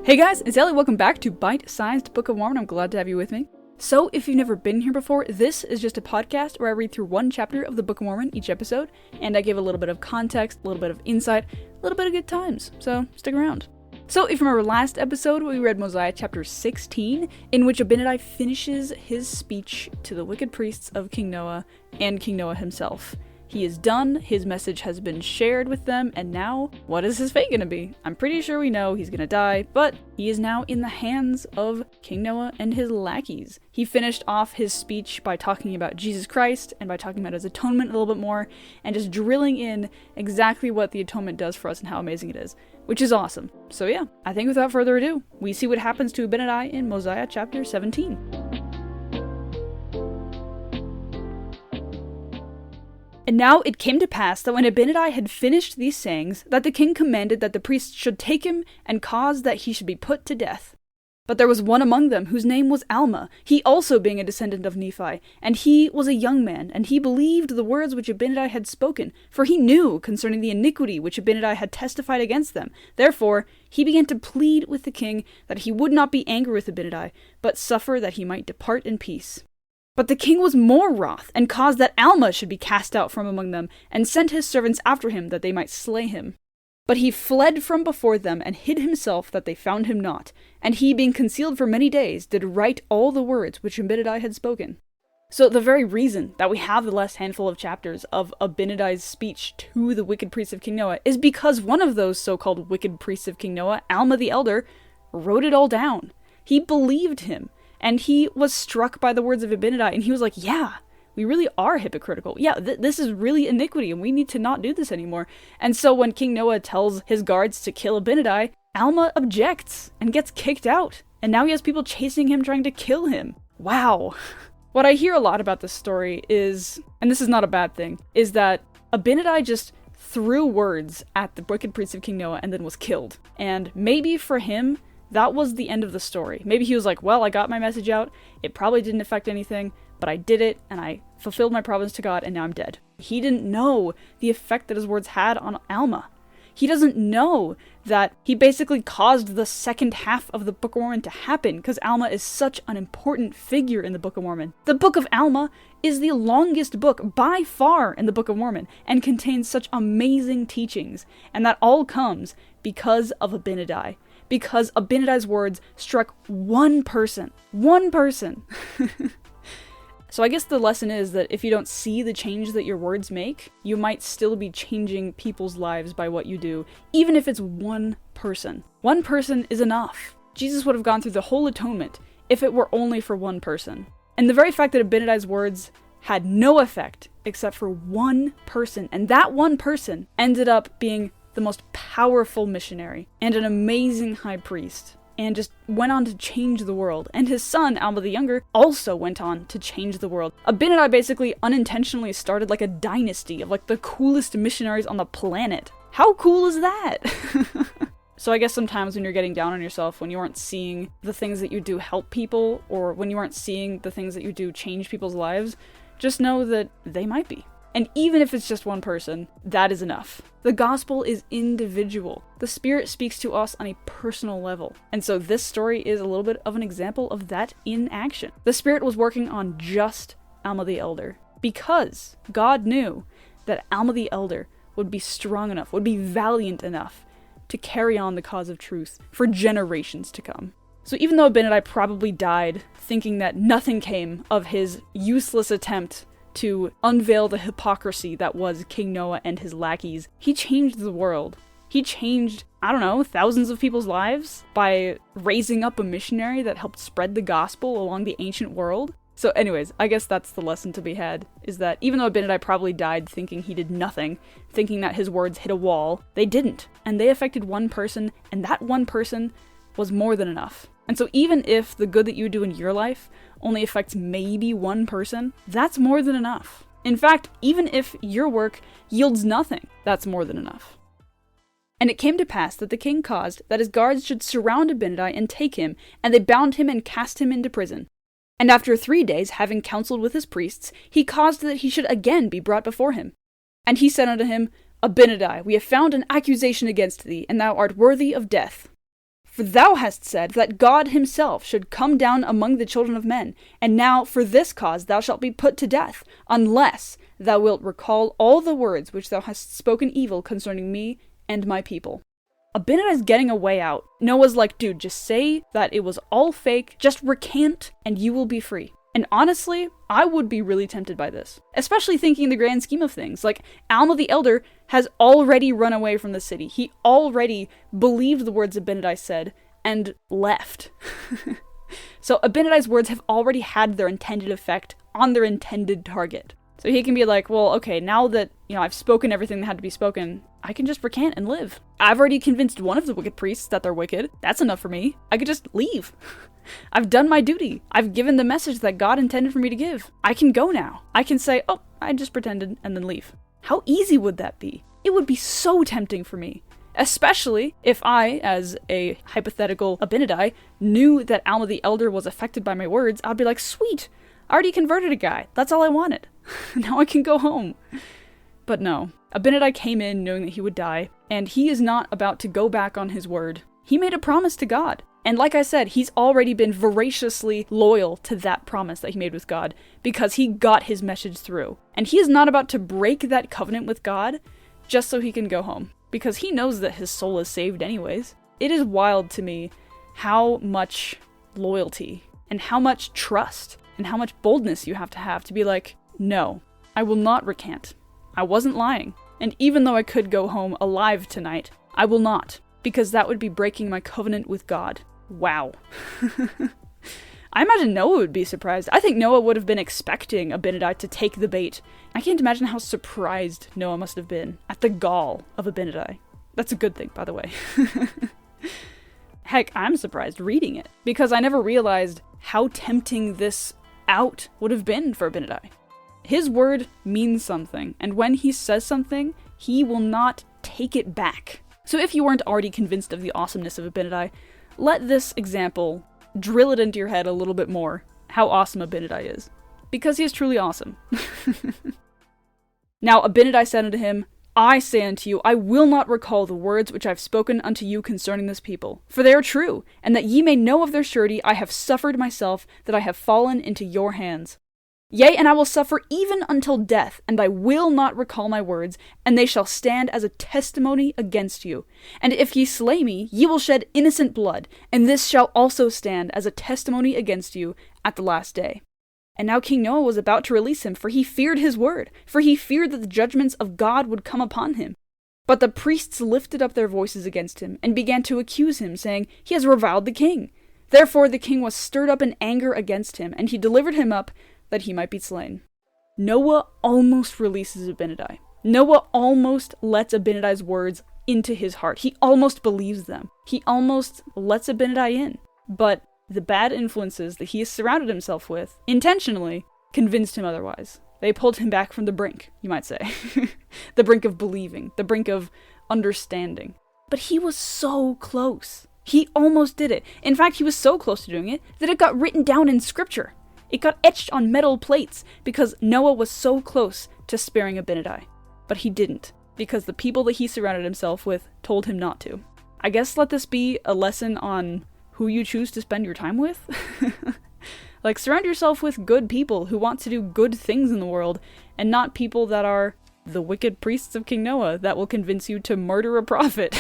Hey guys, it's Ellie. Welcome back to Bite-Sized Book of Mormon. I'm glad to have you with me. So, if you've never been here before, this is just a podcast where I read through one chapter of the Book of Mormon each episode, and I give a little bit of context, a little bit of insight, a little bit of good times, so stick around. So, if you remember last episode, we read Mosiah chapter 16, in which Abinadi finishes his speech to the wicked priests of King Noah and King Noah himself. He is done, his message has been shared with them, and now, what is his fate gonna be? I'm pretty sure we know he's gonna die, but he is now in the hands of King Noah and his lackeys. He finished off his speech by talking about Jesus Christ, and by talking about his atonement a little bit more, and just drilling in exactly what the atonement does for us and how amazing it is, which is awesome. So yeah, I think without further ado, we see what happens to Abinadi in Mosiah chapter 17. And now it came to pass that when Abinadi had finished these sayings, that the king commanded that the priests should take him and cause that he should be put to death. But there was one among them whose name was Alma, he also being a descendant of Nephi, and he was a young man, and he believed the words which Abinadi had spoken, for he knew concerning the iniquity which Abinadi had testified against them. Therefore he began to plead with the king that he would not be angry with Abinadi, but suffer that he might depart in peace. But the king was more wroth, and caused that Alma should be cast out from among them, and sent his servants after him, that they might slay him. But he fled from before them, and hid himself, that they found him not. And he, being concealed for many days, did write all the words which Abinadi had spoken. So the very reason that we have the last handful of chapters of Abinadi's speech to the wicked priests of King Noah is because one of those so-called wicked priests of King Noah, Alma the Elder, wrote it all down. He believed him. And he was struck by the words of Abinadi, and he was like, yeah, we really are hypocritical. Yeah, this is really iniquity, and we need to not do this anymore. And so when King Noah tells his guards to kill Abinadi, Alma objects and gets kicked out. And now he has people chasing him, trying to kill him. Wow. What I hear a lot about this story is, and this is not a bad thing, is that Abinadi just threw words at the wicked priests of King Noah and then was killed. And maybe for him, that was the end of the story. Maybe he was like, well, I got my message out, it probably didn't affect anything, but I did it, and I fulfilled my promise to God, and now I'm dead. He didn't know the effect that his words had on Alma. He doesn't know that he basically caused the second half of the Book of Mormon to happen, because Alma is such an important figure in the Book of Mormon. The Book of Alma is the longest book by far in the Book of Mormon, and contains such amazing teachings, and that all comes because of Abinadi. Because Abinadi's words struck one person. One person! So I guess the lesson is that if you don't see the change that your words make, you might still be changing people's lives by what you do, even if it's one person. One person is enough. Jesus would have gone through the whole atonement if it were only for one person. And the very fact that Abinadi's words had no effect except for one person, and that one person ended up being the most powerful missionary, and an amazing high priest, and just went on to change the world. And his son, Alma the Younger, also went on to change the world. Abinadi basically unintentionally started like a dynasty of like the coolest missionaries on the planet. How cool is that? So I guess sometimes when you're getting down on yourself, when you aren't seeing the things that you do help people, or when you aren't seeing the things that you do change people's lives, just know that they might be. And even if it's just one person, that is enough. The gospel is individual. The Spirit speaks to us on a personal level. And so this story is a little bit of an example of that in action. The Spirit was working on just Alma the Elder, because God knew that Alma the Elder would be strong enough, would be valiant enough to carry on the cause of truth for generations to come. So even though Abinadi probably died thinking that nothing came of his useless attempt to unveil the hypocrisy that was King Noah and his lackeys, he changed the world. He changed, I don't know, thousands of people's lives by raising up a missionary that helped spread the gospel along the ancient world. So anyways, I guess that's the lesson to be had, is that even though Abinadi probably died thinking he did nothing, thinking that his words hit a wall, they didn't. And they affected one person, and that one person was more than enough. And so even if the good that you do in your life only affects maybe one person, that's more than enough. In fact, even if your work yields nothing, that's more than enough. And it came to pass that the king caused that his guards should surround Abinadi and take him, and they bound him and cast him into prison. And after 3 days, having counseled with his priests, he caused that he should again be brought before him. And he said unto him, Abinadi, we have found an accusation against thee, and thou art worthy of death. For thou hast said that God himself should come down among the children of men, and now for this cause thou shalt be put to death, unless thou wilt recall all the words which thou hast spoken evil concerning me and my people. Abinadi's getting a way out. Noah's like, dude, just say that it was all fake, just recant, and you will be free. And honestly, I would be really tempted by this. Especially thinking in the grand scheme of things. Like, Alma the Elder has already run away from the city. He already believed the words Abinadi said and left. So Abinadi's words have already had their intended effect on their intended target. So he can be like, well, okay, now that, I've spoken everything that had to be spoken, I can just recant and live. I've already convinced one of the wicked priests that they're wicked. That's enough for me. I could just leave. I've done my duty. I've given the message that God intended for me to give. I can go now. I can say, oh, I just pretended, and then leave. How easy would that be? It would be so tempting for me. Especially if I, as a hypothetical Abinadi, knew that Alma the Elder was affected by my words. I'd be like, sweet, I already converted a guy. That's all I wanted. Now I can go home. But no, Abinadi came in knowing that he would die, and he is not about to go back on his word. He made a promise to God. And like I said, he's already been voraciously loyal to that promise that he made with God, because he got his message through. And he is not about to break that covenant with God just so he can go home, because he knows that his soul is saved anyways. It is wild to me how much loyalty and how much trust and how much boldness you have to be like, no, I will not recant. I wasn't lying. And even though I could go home alive tonight, I will not, because that would be breaking my covenant with God. Wow. I imagine Noah would be surprised. I think Noah would have been expecting Abinadi to take the bait. I can't imagine how surprised Noah must have been at the gall of Abinadi. That's a good thing, by the way. Heck, I'm surprised reading it, because I never realized how tempting this out would have been for Abinadi. His word means something, and when he says something, he will not take it back. So if you weren't already convinced of the awesomeness of Abinadi, let this example drill it into your head a little bit more, how awesome Abinadi is. Because he is truly awesome. Now Abinadi said unto him, I say unto you, I will not recall the words which I have spoken unto you concerning this people, for they are true, and that ye may know of their surety, I have suffered myself, that I have fallen into your hands. Yea, and I will suffer even until death, and I will not recall my words, and they shall stand as a testimony against you. And if ye slay me, ye will shed innocent blood, and this shall also stand as a testimony against you at the last day. And now King Noah was about to release him, for he feared his word, for he feared that the judgments of God would come upon him. But the priests lifted up their voices against him, and began to accuse him, saying, He has reviled the king. Therefore the king was stirred up in anger against him, and he delivered him up, that he might be slain. Noah almost releases Abinadi. Noah almost lets Abinadi's words into his heart. He almost believes them. He almost lets Abinadi in. But the bad influences that he has surrounded himself with, intentionally, convinced him otherwise. They pulled him back from the brink, you might say. The brink of believing, the brink of understanding. But he was so close. He almost did it. In fact, he was so close to doing it that it got written down in scripture. It got etched on metal plates because Noah was so close to sparing Abinadi. But he didn't, because the people that he surrounded himself with told him not to. I guess let this be a lesson on who you choose to spend your time with. Like, surround yourself with good people who want to do good things in the world, and not people that are the wicked priests of King Noah that will convince you to murder a prophet.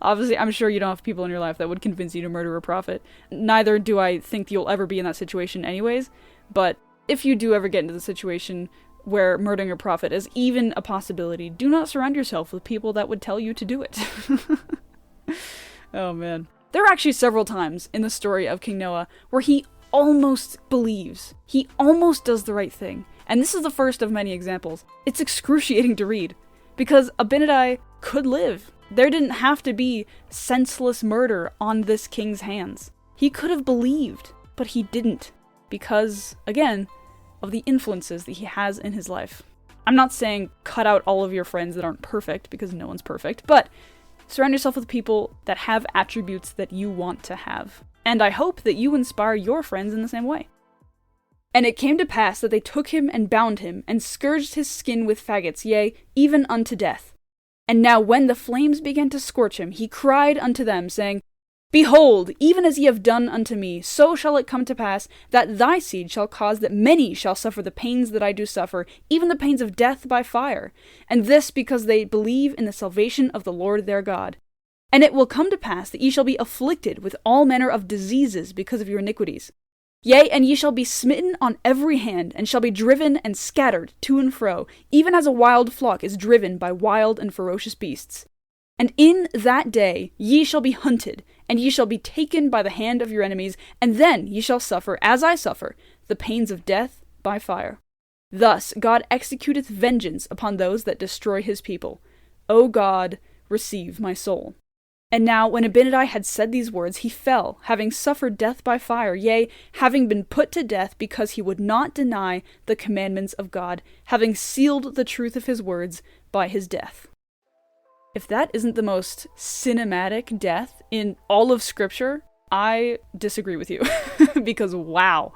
Obviously, I'm sure you don't have people in your life that would convince you to murder a prophet. Neither do I think you'll ever be in that situation anyways, but if you do ever get into the situation where murdering a prophet is even a possibility, do not surround yourself with people that would tell you to do it. Oh man. There are actually several times in the story of King Noah where he almost believes. He almost does the right thing. And this is the first of many examples. It's excruciating to read, because Abinadi could live. There didn't have to be senseless murder on this king's hands. He could have believed, but he didn't, because, again, of the influences that he has in his life. I'm not saying cut out all of your friends that aren't perfect, because no one's perfect, but surround yourself with people that have attributes that you want to have. And I hope that you inspire your friends in the same way. And it came to pass that they took him and bound him, and scourged his skin with faggots, yea, even unto death. And now when the flames began to scorch him, he cried unto them, saying, Behold, even as ye have done unto me, so shall it come to pass, that thy seed shall cause that many shall suffer the pains that I do suffer, even the pains of death by fire. And this because they believe in the salvation of the Lord their God. And it will come to pass that ye shall be afflicted with all manner of diseases because of your iniquities. Yea, and ye shall be smitten on every hand, and shall be driven and scattered to and fro, even as a wild flock is driven by wild and ferocious beasts. And in that day ye shall be hunted, and ye shall be taken by the hand of your enemies, and then ye shall suffer, as I suffer, the pains of death by fire. Thus God executeth vengeance upon those that destroy his people. O God, receive my soul. And now, when Abinadi had said these words, he fell, having suffered death by fire, yea, having been put to death because he would not deny the commandments of God, having sealed the truth of his words by his death. If that isn't the most cinematic death in all of Scripture, I disagree with you. Because wow.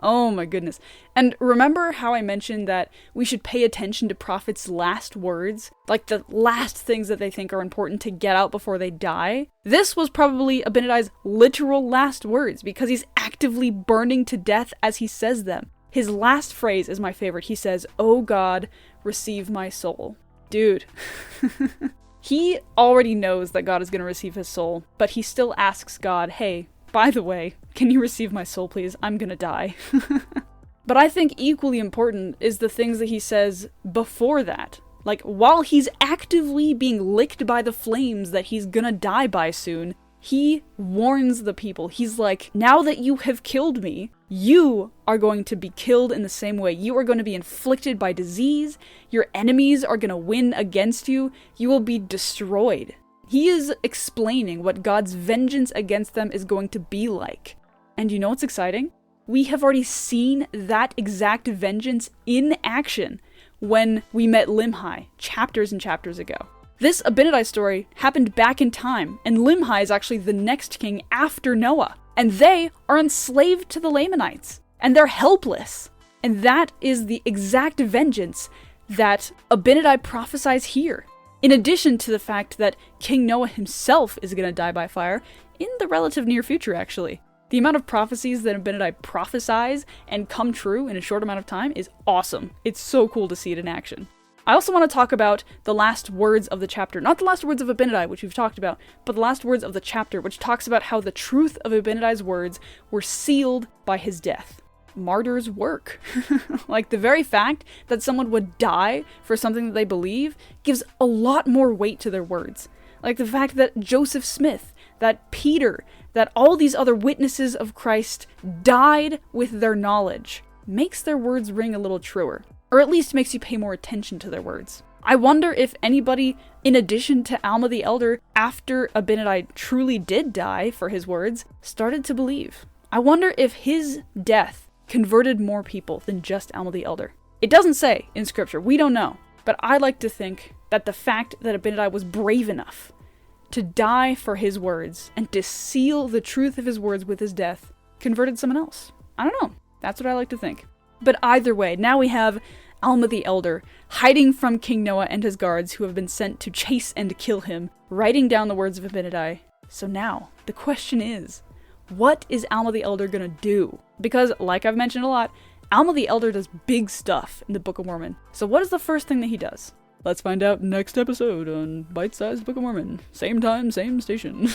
Oh my goodness. And remember how I mentioned that we should pay attention to prophets' last words? Like the last things that they think are important to get out before they die? This was probably Abinadi's literal last words, because he's actively burning to death as he says them. His last phrase is my favorite. He says, "O God, receive my soul." Dude. He already knows that God is going to receive his soul, but he still asks God, hey, by the way, can you receive my soul, please? I'm gonna die. But I think equally important is the things that he says before that. Like, while he's actively being licked by the flames that he's gonna die by soon, he warns the people. He's like, now that you have killed me, you are going to be killed in the same way. You are going to be inflicted by disease. Your enemies are going to win against you. You will be destroyed. He is explaining what God's vengeance against them is going to be like. And you know what's exciting? We have already seen that exact vengeance in action when we met Limhi chapters and chapters ago. This Abinadi story happened back in time, and Limhi is actually the next king after Noah. And they are enslaved to the Lamanites, and they're helpless. And that is the exact vengeance that Abinadi prophesies here. In addition to the fact that King Noah himself is going to die by fire in the relative near future, actually. The amount of prophecies that Abinadi prophesies and come true in a short amount of time is awesome. It's so cool to see it in action. I also want to talk about the last words of the chapter. Not the last words of Abinadi, which we've talked about, but the last words of the chapter, which talks about how the truth of Abinadi's words were sealed by his death. Martyrs work. Like, the very fact that someone would die for something that they believe gives a lot more weight to their words. Like the fact that Joseph Smith, that Peter, that all these other witnesses of Christ died with their knowledge makes their words ring a little truer. Or at least makes you pay more attention to their words. I wonder if anybody, in addition to Alma the Elder, after Abinadi truly did die for his words, started to believe. I wonder if his death converted more people than just Alma the Elder. It doesn't say in Scripture, we don't know. But I like to think that the fact that Abinadi was brave enough to die for his words and to seal the truth of his words with his death converted someone else. I don't know. That's what I like to think. But either way, now we have Alma the Elder hiding from King Noah and his guards who have been sent to chase and kill him, writing down the words of Abinadi. So now, the question is, what is Alma the Elder gonna do? Because, like I've mentioned a lot, Alma the Elder does big stuff in the Book of Mormon. So what is the first thing that he does? Let's find out next episode on Bite-Sized Book of Mormon. Same time, same station.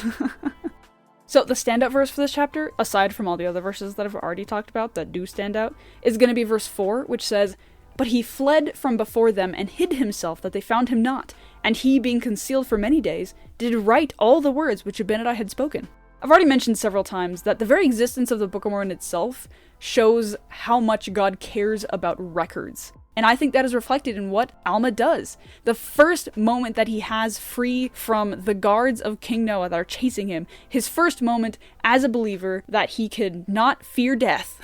So the standout verse for this chapter, aside from all the other verses that I've already talked about that do stand out, is going to be verse 4, which says, "But he fled from before them and hid himself that they found him not. And he, being concealed for many days, did write all the words which Abinadi had spoken." I've already mentioned several times that the very existence of the Book of Mormon itself shows how much God cares about records. And I think that is reflected in what Alma does. The first moment that he has free from the guards of King Noah that are chasing him, his first moment as a believer that he could not fear death,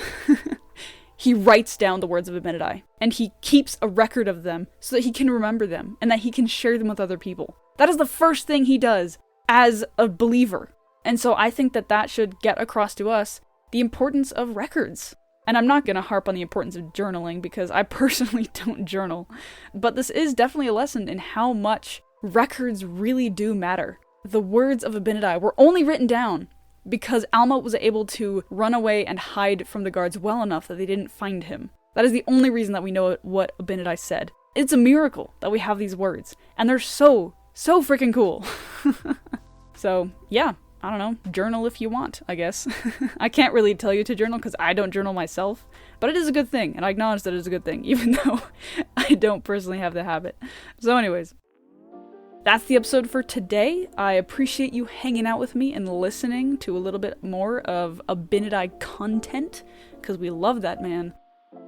he writes down the words of Abinadi. And he keeps a record of them so that he can remember them and that he can share them with other people. That is the first thing he does as a believer. And so I think that that should get across to us the importance of records. And I'm not going to harp on the importance of journaling because I personally don't journal. But this is definitely a lesson in how much records really do matter. The words of Abinadi were only written down because Alma was able to run away and hide from the guards well enough that they didn't find him. That is the only reason that we know what Abinadi said. It's a miracle that we have these words, and they're so freaking cool. So, yeah, I don't know, journal if you want, I guess. I can't really tell you to journal because I don't journal myself, but it is a good thing, and I acknowledge that it is a good thing, even though I don't personally have the habit. So anyways, that's the episode for today. I appreciate you hanging out with me and listening to a little bit more of Abinadi content, because we love that man.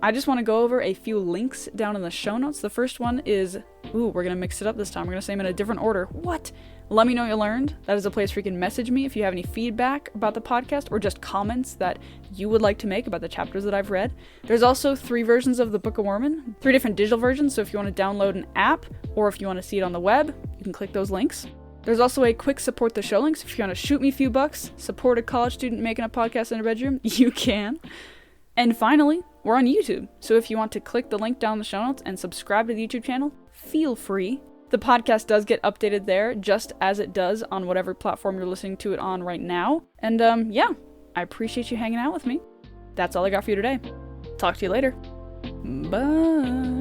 I just want to go over a few links down in the show notes. The first one is, we're going to mix it up this time. We're going to say them in a different order. What? Let me know what you learned. That is a place where you can message me if you have any feedback about the podcast or just comments that you would like to make about the chapters that I've read. There's also 3 versions of the Book of Mormon, 3 different digital versions, so if you want to download an app or if you want to see it on the web, you can click those links. There's also a quick support the show links. If you want to shoot me a few bucks, support a college student making a podcast in their bedroom, you can. And finally, we're on YouTube, so if you want to click the link down in the show notes and subscribe to the YouTube channel, feel free. The podcast does get updated there, just as it does on whatever platform you're listening to it on right now. And yeah, I appreciate you hanging out with me. That's all I got for you today. Talk to you later. Bye.